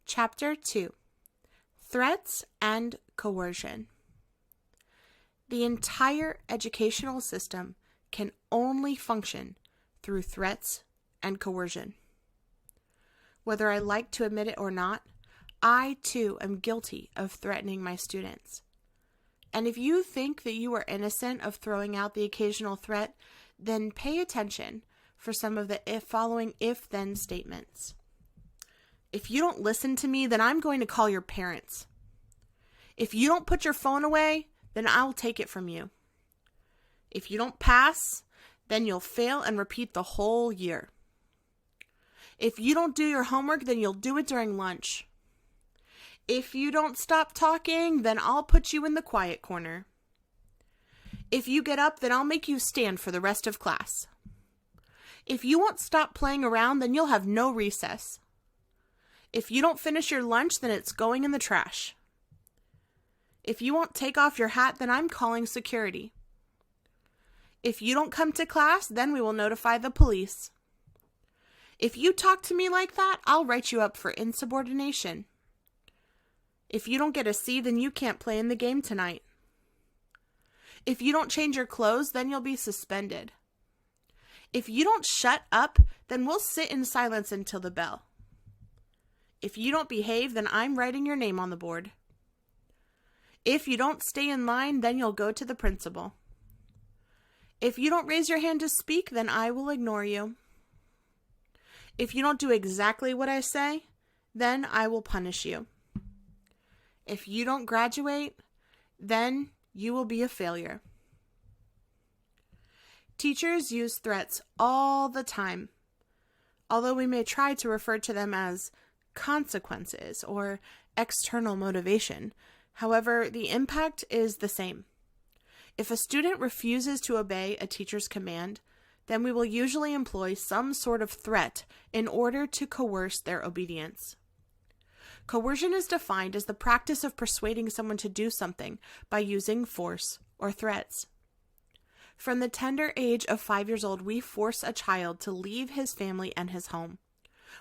Chapter 2: Threats and Coercion. The entire educational system can only function through threats and coercion. Whether I like to admit it or not, I too am guilty of threatening my students. And if you think that you are innocent of throwing out the occasional threat, then pay attention for some of the following if-then statements. If you don't listen to me, then I'm going to call your parents. If you don't put your phone away, then I'll take it from you. If you don't pass, then you'll fail and repeat the whole year. If you don't do your homework, then you'll do it during lunch. If you don't stop talking, then I'll put you in the quiet corner. If you get up, then I'll make you stand for the rest of class. If you won't stop playing around, then you'll have no recess. If you don't finish your lunch, then it's going in the trash. If you won't take off your hat, then I'm calling security. If you don't come to class, then we will notify the police. If you talk to me like that, I'll write you up for insubordination. If you don't get a C, then you can't play in the game tonight. If you don't change your clothes, then you'll be suspended. If you don't shut up, then we'll sit in silence until the bell. If you don't behave, then I'm writing your name on the board. If you don't stay in line, then you'll go to the principal. If you don't raise your hand to speak, then I will ignore you. If you don't do exactly what I say, then I will punish you. If you don't graduate, then you will be a failure. Teachers use threats all the time, although we may try to refer to them as consequences or external motivation. However, the impact is the same. If a student refuses to obey a teacher's command, then we will usually employ some sort of threat in order to coerce their obedience. Coercion is defined as the practice of persuading someone to do something by using force or threats. From the tender age of 5 years old, we force a child to leave his family and his home.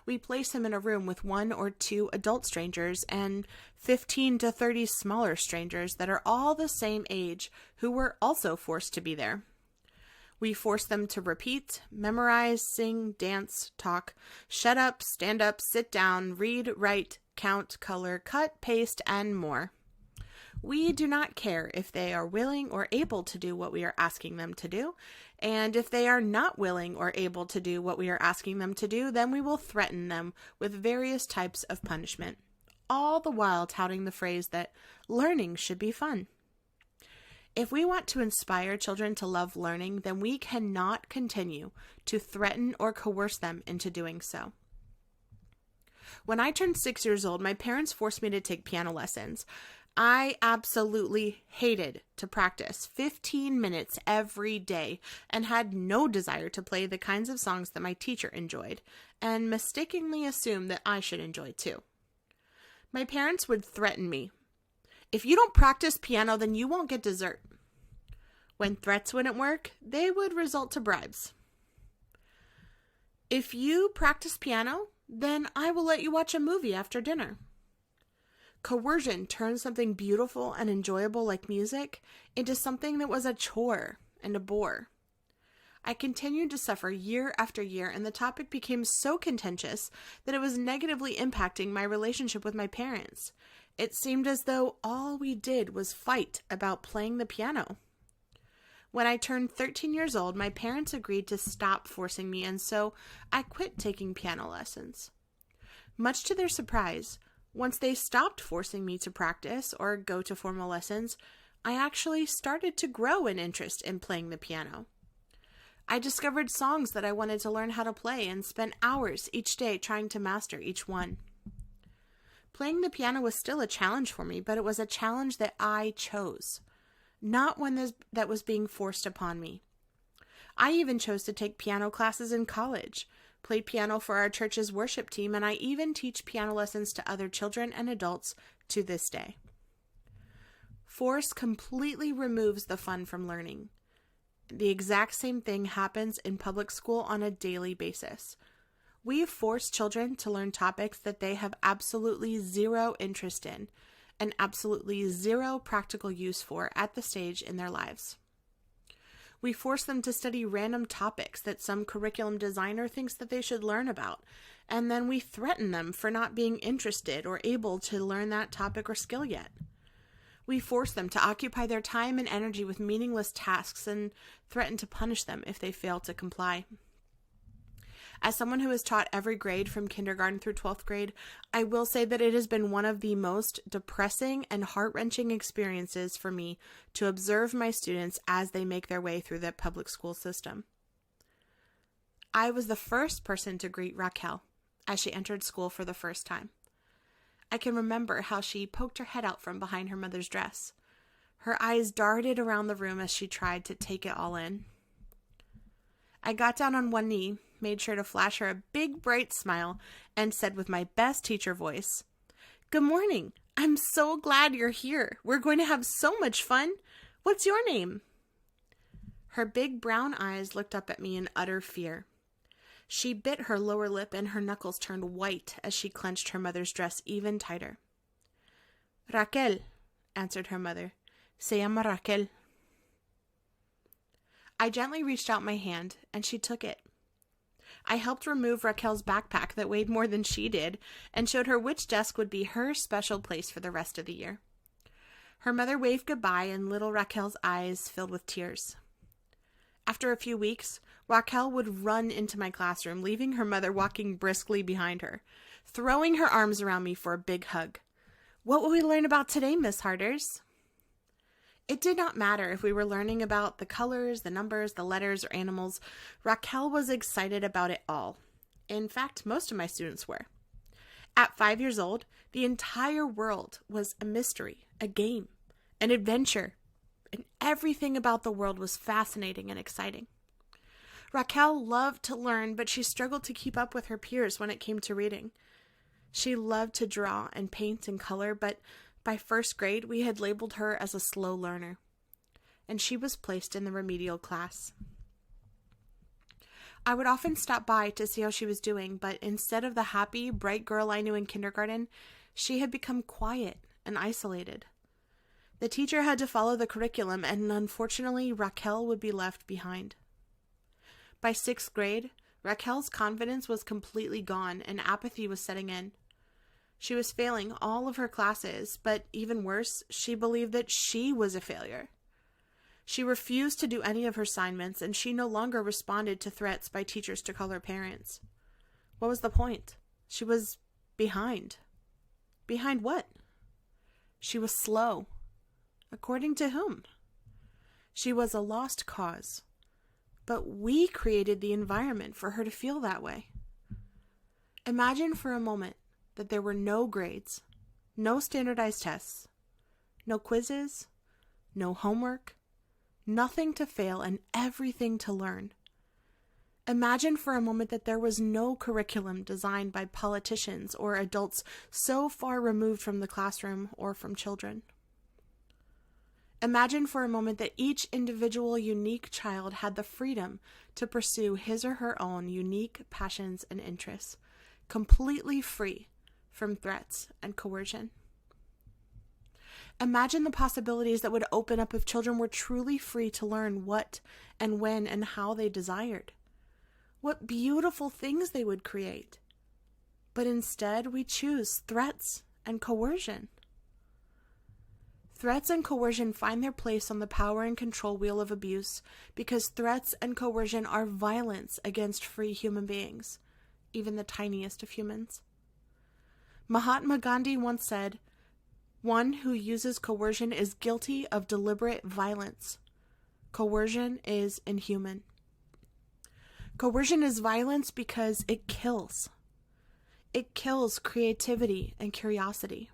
We place him in a room with 1 or 2 adult strangers and 15 to 30 smaller strangers that are all the same age who were also forced to be there. We force them to repeat, memorize, sing, dance, talk, shut up, stand up, sit down, read, write, count, color, cut, paste, and more. We do not care if they are willing or able to do what we are asking them to do, and if they are not willing or able to do what we are asking them to do, then we will threaten them with various types of punishment, all the while touting the phrase that learning should be fun. If we want to inspire children to love learning, then we cannot continue to threaten or coerce them into doing so. When I turned 6 years old, my parents forced me to take piano lessons. I absolutely hated to practice 15 minutes every day and had no desire to play the kinds of songs that my teacher enjoyed, and mistakenly assumed that I should enjoy too. My parents would threaten me. If you don't practice piano, then you won't get dessert. When threats wouldn't work, they would result to bribes. If you practice piano, then I will let you watch a movie after dinner. Coercion turned something beautiful and enjoyable like music into something that was a chore and a bore. I continued to suffer year after year, and the topic became so contentious that it was negatively impacting my relationship with my parents. It seemed as though all we did was fight about playing the piano. When I turned 13 years old, my parents agreed to stop forcing me, and so I quit taking piano lessons. Much to their surprise, once they stopped forcing me to practice or go to formal lessons, I actually started to grow an interest in playing the piano. I discovered songs that I wanted to learn how to play and spent hours each day trying to master each one. Playing the piano was still a challenge for me, but it was a challenge that I chose, not one that was being forced upon me. I even chose to take piano classes in college, played piano for our church's worship team, and I even teach piano lessons to other children and adults to this day. Force completely removes the fun from learning. The exact same thing happens in public school on a daily basis. We force children to learn topics that they have absolutely zero interest in and absolutely zero practical use for at the stage in their lives. We force them to study random topics that some curriculum designer thinks that they should learn about, and then we threaten them for not being interested or able to learn that topic or skill yet. We force them to occupy their time and energy with meaningless tasks and threaten to punish them if they fail to comply. As someone who has taught every grade from kindergarten through 12th grade, I will say that it has been one of the most depressing and heart-wrenching experiences for me to observe my students as they make their way through the public school system. I was the first person to greet Raquel as she entered school for the first time. I can remember how she poked her head out from behind her mother's dress. Her eyes darted around the room as she tried to take it all in. I got down on one knee, made sure to flash her a big bright smile, and said with my best teacher voice, "Good morning. I'm so glad you're here. We're going to have so much fun. What's your name?" Her big brown eyes looked up at me in utter fear. She bit her lower lip and her knuckles turned white as she clenched her mother's dress even tighter. "Raquel," answered her mother. "Se llama Raquel." I gently reached out my hand, and she took it. I helped remove Raquel's backpack that weighed more than she did, and showed her which desk would be her special place for the rest of the year. Her mother waved goodbye, and little Raquel's eyes filled with tears. After a few weeks, Raquel would run into my classroom, leaving her mother walking briskly behind her, throwing her arms around me for a big hug. "What will we learn about today, Miss Harders?" It did not matter if we were learning about the colors, the numbers, the letters, or animals. Raquel was excited about it all. In fact, most of my students were. At 5 years old, the entire world was a mystery, a game, an adventure, and everything about the world was fascinating and exciting. Raquel loved to learn, but she struggled to keep up with her peers when it came to reading. She loved to draw and paint and color, but by first grade, we had labeled her as a slow learner, and she was placed in the remedial class. I would often stop by to see how she was doing, but instead of the happy, bright girl I knew in kindergarten, she had become quiet and isolated. The teacher had to follow the curriculum, and unfortunately, Raquel would be left behind. By 6th grade, Raquel's confidence was completely gone, and apathy was setting in. She was failing all of her classes, but even worse, she believed that she was a failure. She refused to do any of her assignments, and she no longer responded to threats by teachers to call her parents. What was the point? She was behind. Behind what? She was slow. According to whom? She was a lost cause. But we created the environment for her to feel that way. Imagine for a moment that there were no grades, no standardized tests, no quizzes, no homework, nothing to fail, and everything to learn. Imagine for a moment that there was no curriculum designed by politicians or adults so far removed from the classroom or from children. Imagine for a moment that each individual unique child had the freedom to pursue his or her own unique passions and interests, completely free from threats and coercion. Imagine the possibilities that would open up if children were truly free to learn what and when and how they desired. What beautiful things they would create. But instead, we choose threats and coercion. Threats and coercion find their place on the power and control wheel of abuse because threats and coercion are violence against free human beings, even the tiniest of humans. Mahatma Gandhi once said, "One who uses coercion is guilty of deliberate violence. Coercion is inhuman." Coercion is violence because it kills. It kills creativity and curiosity.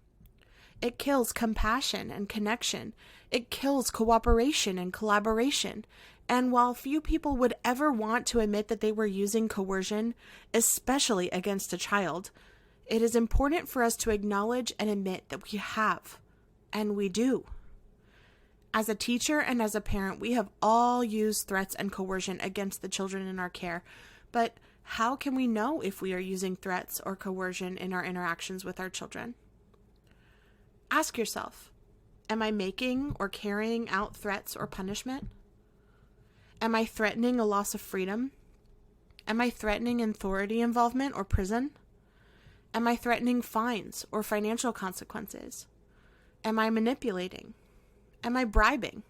It kills compassion and connection. It kills cooperation and collaboration. And while few people would ever want to admit that they were using coercion, especially against a child, it is important for us to acknowledge and admit that we have, and we do. As a teacher and as a parent, we have all used threats and coercion against the children in our care, but How can we know if we are using threats or coercion in our interactions with our children? Ask yourself, am I making or carrying out threats or punishment? Am I threatening a loss of freedom? Am I threatening authority involvement or prison? Am I threatening fines or financial consequences? Am I manipulating? Am I bribing?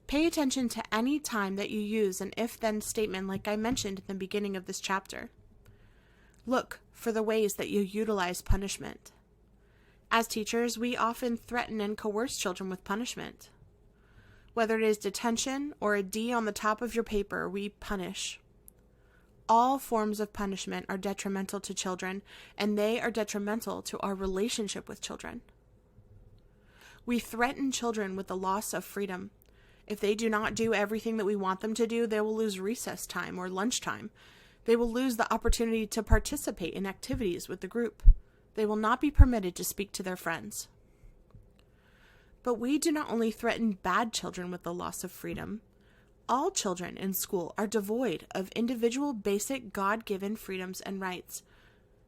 Pay attention to any time that you use an if-then statement like I mentioned in the beginning of this chapter. Look for the ways that you utilize punishment. As teachers, we often threaten and coerce children with punishment. Whether it is detention or a D on the top of your paper, we punish. All forms of punishment are detrimental to children, and they are detrimental to our relationship with children. We threaten children with the loss of freedom. If they do not do everything that we want them to do, they will lose recess time or lunchtime. They will lose the opportunity to participate in activities with the group. They will not be permitted to speak to their friends. But we do not only threaten bad children with the loss of freedom. All children in school are devoid of individual basic God-given freedoms and rights.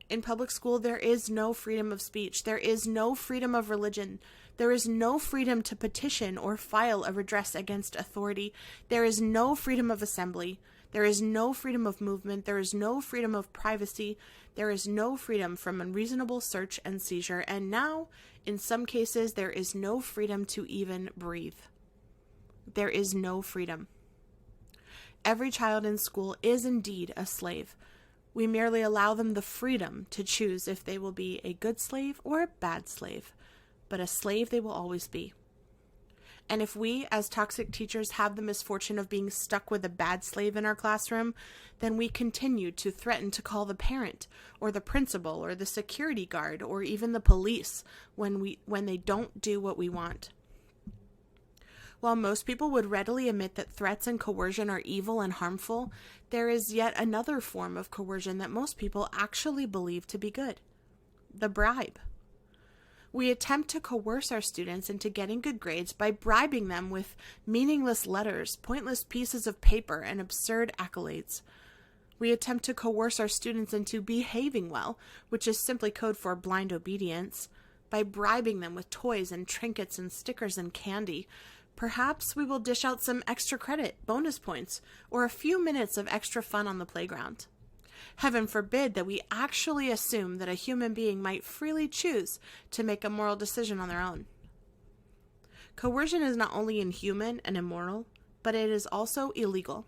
In public school, there is no freedom of speech. There is no freedom of religion. There is no freedom to petition or file a redress against authority. There is no freedom of assembly. There is no freedom of movement. There is no freedom of privacy. There is no freedom from unreasonable search and seizure. And now, in some cases, there is no freedom to even breathe. There is no freedom. Every child in school is indeed a slave. We merely allow them the freedom to choose if they will be a good slave or a bad slave, but a slave they will always be. And if we, as toxic teachers, have the misfortune of being stuck with a bad slave in our classroom, then we continue to threaten to call the parent or the principal or the security guard or even the police when they don't do what we want. While most people would readily admit that threats and coercion are evil and harmful, there is yet another form of coercion that most people actually believe to be good: the bribe. We attempt to coerce our students into getting good grades by bribing them with meaningless letters, pointless pieces of paper, and absurd accolades. We attempt to coerce our students into behaving well, which is simply code for blind obedience, by bribing them with toys and trinkets and stickers and candy. Perhaps we will dish out some extra credit, bonus points, or a few minutes of extra fun on the playground. Heaven forbid that we actually assume that a human being might freely choose to make a moral decision on their own. Coercion is not only inhuman and immoral, but it is also illegal.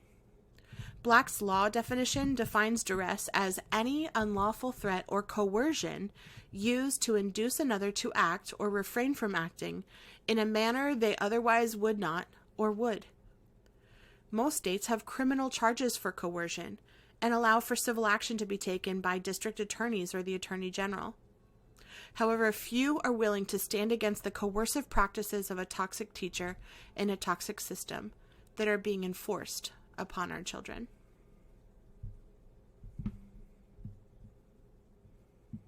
Black's law definition defines duress as any unlawful threat or coercion used to induce another to act or refrain from acting in a manner they otherwise would not or would. Most states have criminal charges for coercion and allow for civil action to be taken by district attorneys or the attorney general. However, few are willing to stand against the coercive practices of a toxic teacher in a toxic system that are being enforced upon our children.